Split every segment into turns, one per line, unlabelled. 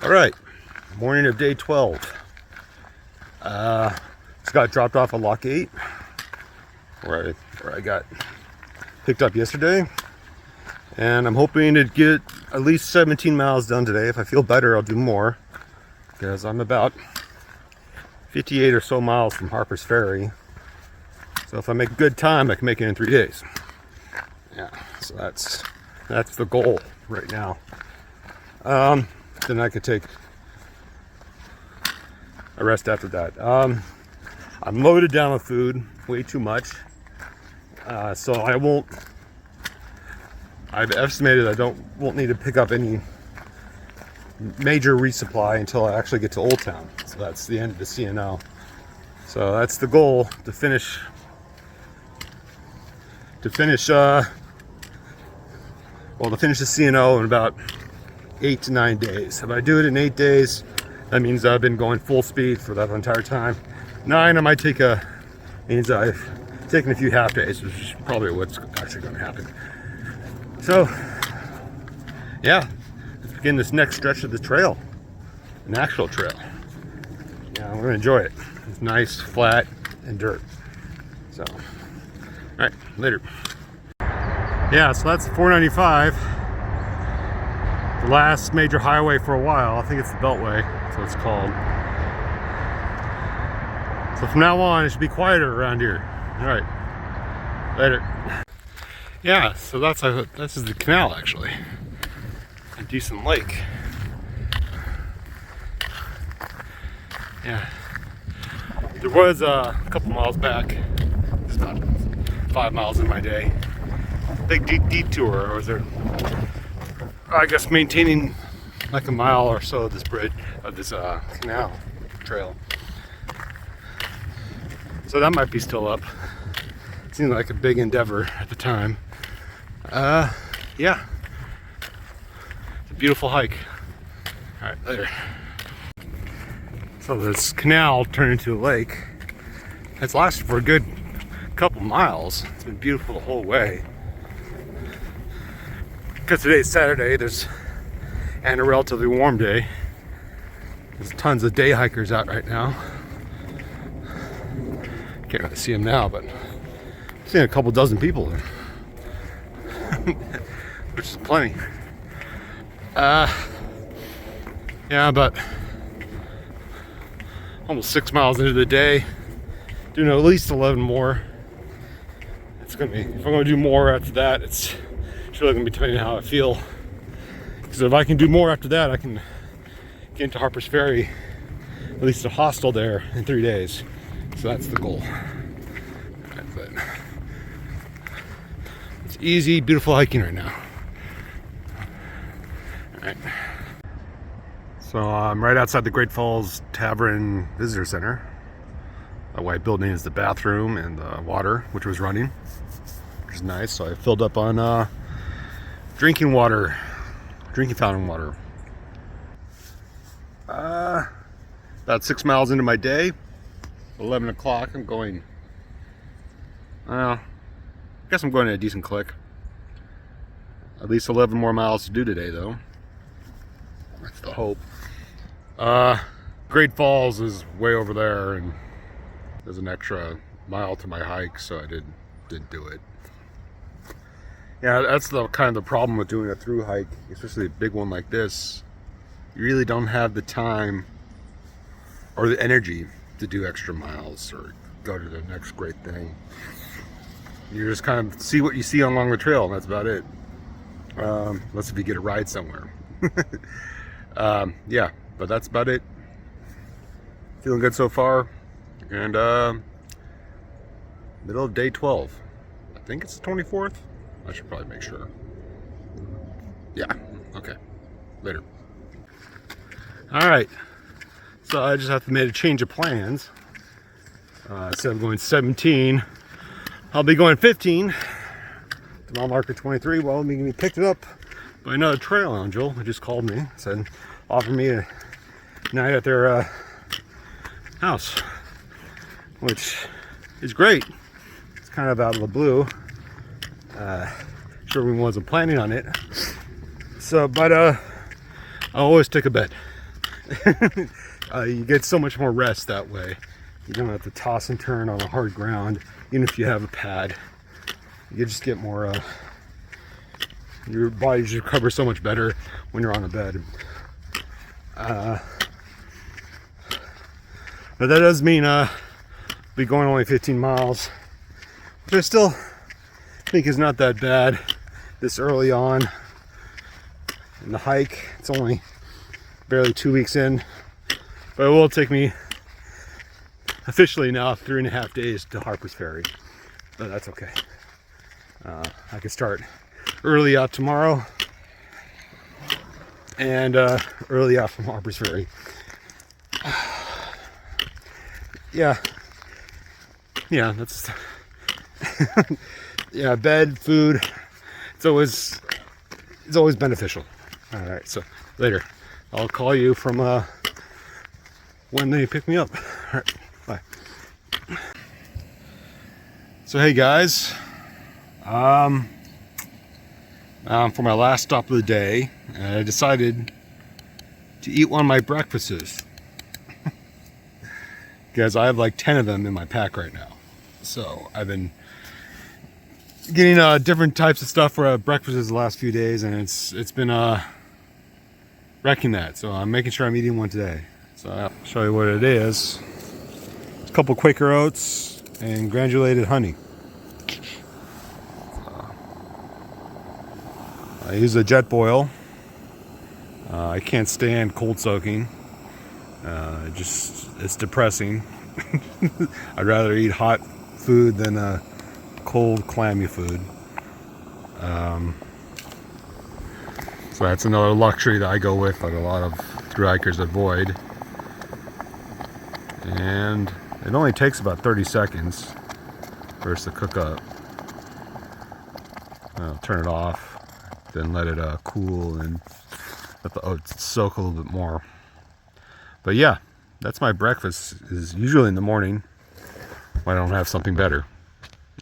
All right, morning of day 12. Just got dropped off at Lock 8, where I got picked up yesterday, and I'm hoping to get at least 17 miles done today. If I feel better, I'll do more, because I'm about 58 or so miles from Harper's Ferry. So if I make good time, I can make it in 3 days. Yeah, so that's the goal right now. Then I could take a rest after that. I'm loaded down with food, way too much. So I've estimated I won't need to pick up any major resupply until I actually get to Old Town. So that's the end of the CNO. So that's the goal, to finish the CNO in about 8 to 9 days. If I do it in 8 days, that means I've been going full speed for that entire time. 9, I might means I've taken a few half days, which is probably what's actually going to happen. So, yeah, let's begin this next stretch of the trail, an actual trail. Yeah, we're going to enjoy it. It's nice, flat, and dirt. So, all right, later. Yeah, so that's 495. The last major highway for a while. I think it's the Beltway, that's what it's called. So from now on, it should be quieter around here. All right, later. Yeah, so this is the canal, actually. A decent lake. Yeah. There was a couple miles back, just about 5 miles in my day. Big detour, or was there? I guess maintaining like a mile or so of this bridge, of this canal trail. So that might be still up. It seemed like a big endeavor at the time. Yeah. It's a beautiful hike. All right, later. So this canal turned into a lake. It's lasted for a good couple miles. It's been beautiful the whole way. Because today's Saturday, and a relatively warm day. There's tons of day hikers out right now. Can't really see them now, but I've seen a couple dozen people, which is plenty. Yeah, but almost 6 miles into the day, doing at least 11 more. It's gonna be, if I'm gonna do more after that, it's really gonna be depending on how I feel. Because if I can do more after that, I can get into Harper's Ferry, at least a hostel there, in 3 days. So that's the goal. But it's easy, beautiful hiking right now. All right. So I'm right outside the Great Falls Tavern Visitor Center. The white building is the bathroom and the water, which was running, which is nice. So I filled up on drinking fountain water. About 6 miles into my day, 11 o'clock, I'm going, I guess I'm going at a decent click. At least 11 more miles to do today, though. That's the hope. Great Falls is way over there, and there's an extra mile to my hike, so I didn't do it. Yeah, that's the kind of the problem with doing a through hike, especially a big one like this. You really don't have the time or the energy to do extra miles or go to the next great thing. You just kind of see what you see along the trail, and that's about it. Unless if you get a ride somewhere. Yeah, but that's about it. Feeling good so far. And middle of day 12. I think it's the 24th. I should probably make sure. Yeah, okay. Later. All right. So I just have to make a change of plans. Instead of going 17, I'll be going 15. The mile marker 23. Well, we picked it up by another trail angel who just called me, said, offered me a night at their house, which is great. It's kind of out of the blue. Sure, we wasn't planning on it. So, but I always take a bet. You get so much more rest that way. You don't have to toss and turn on the hard ground, even if you have a pad. You just get more, your body just recovers so much better when you're on a bed. But that does mean be going only 15 miles, which I still think is not that bad this early on in the hike. It's only barely 2 weeks in, but it will take me officially now 3.5 days to Harper's Ferry, but that's okay. I can start early out tomorrow and early out from Harper's Ferry. Yeah, that's yeah, bed, food, it's always beneficial. All right, so later I'll call you from when they pick me up. All right, bye. So hey guys, for my last stop of the day, I decided to eat one of my breakfasts. Because I have like 10 of them in my pack right now. So I've been getting different types of stuff for breakfast the last few days, and it's been wrecking that. So I'm making sure I'm eating one today. So I'll show you what it is. It's a couple Quaker oats and granulated honey. I use a jet boil. I can't stand cold soaking. It's depressing. I'd rather eat hot food than cold, clammy food. So that's another luxury that I go with that a lot of thru-hikers avoid. And it only takes about 30 seconds for it to cook up. I'll turn it off, then let it cool and let the oats soak a little bit more. But yeah, that's my breakfast, is usually in the morning when I don't have something better.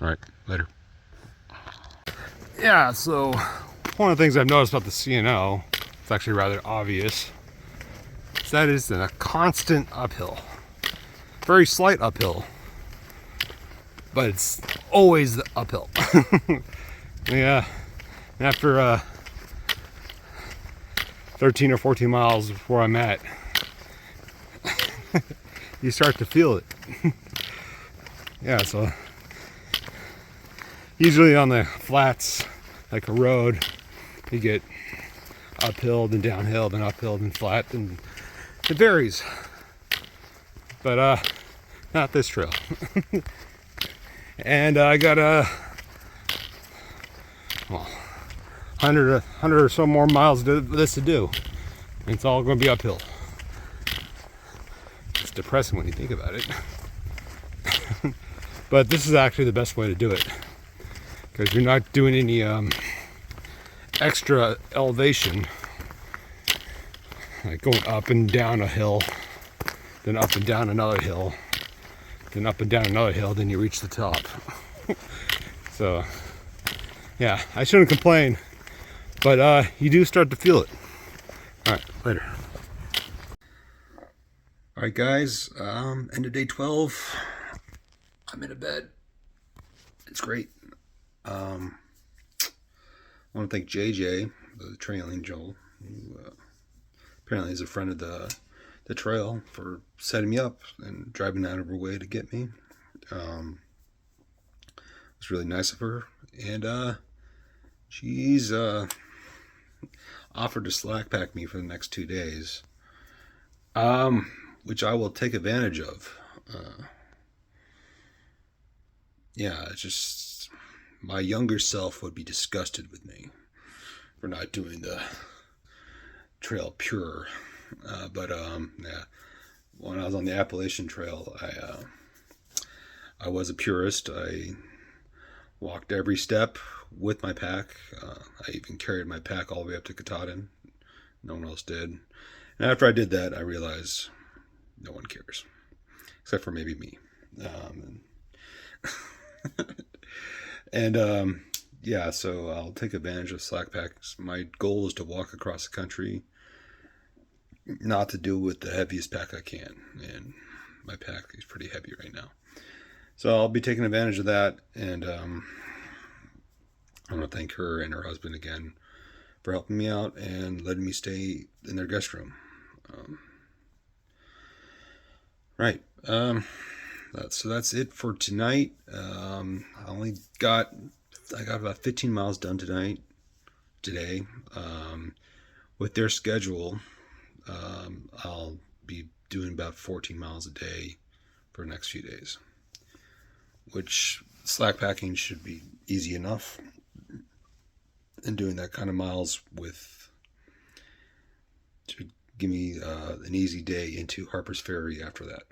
All right, later. Yeah, so one of the things I've noticed about the CNO, it's actually rather obvious, is that it's in a constant uphill. Very slight uphill, but it's always the uphill. Yeah, and after 13 or 14 miles where I'm at, you start to feel it. Yeah, so usually on the flats, like a road, you get uphill, then downhill, then uphill, then flat, and it varies. But not this trail. And I got 100 or so more miles of this to do. It's all going to be uphill. It's depressing when you think about it. But this is actually the best way to do it, because you're not doing any extra elevation, like going up and down a hill, then up and down another hill, then up and down another hill, then you reach the top. So yeah, I shouldn't complain, but you do start to feel it. All right, later. All right, guys, end of day 12. I'm in a bed. It's great. I want to thank JJ, the trailing Joel, who apparently is a friend of the trail, for setting me up and driving out of her way to get me. It was really nice of her, and she's offered to slack pack me for the next 2 days, which I will take advantage of. Yeah, it's just my younger self would be disgusted with me for not doing the trail pure. But yeah, when I was on the Appalachian Trail, I was a purist. I walked every step with my pack. I even carried my pack all the way up to Katahdin. No one else did. And after I did that, I realized no one cares, except for maybe me. And yeah, so I'll take advantage of slack packs. My goal is to walk across the country not to do with the heaviest pack I can, and my pack is pretty heavy right now. So I'll be taking advantage of that, and I want to thank her and her husband again for helping me out and letting me stay in their guest room. Right. That's it for tonight. I got about 15 miles done today. With their schedule, I'll be doing about 14 miles a day for the next few days, which slack packing should be easy enough. And doing that kind of miles should give me an easy day into Harper's Ferry after that.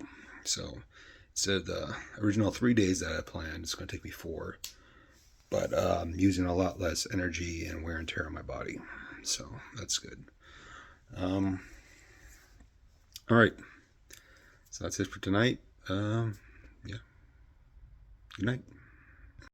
So instead of the original 3 days that I planned, it's going to take me 4. But using a lot less energy and wear and tear on my body. So that's good. All right. So that's it for tonight. Yeah. Good night.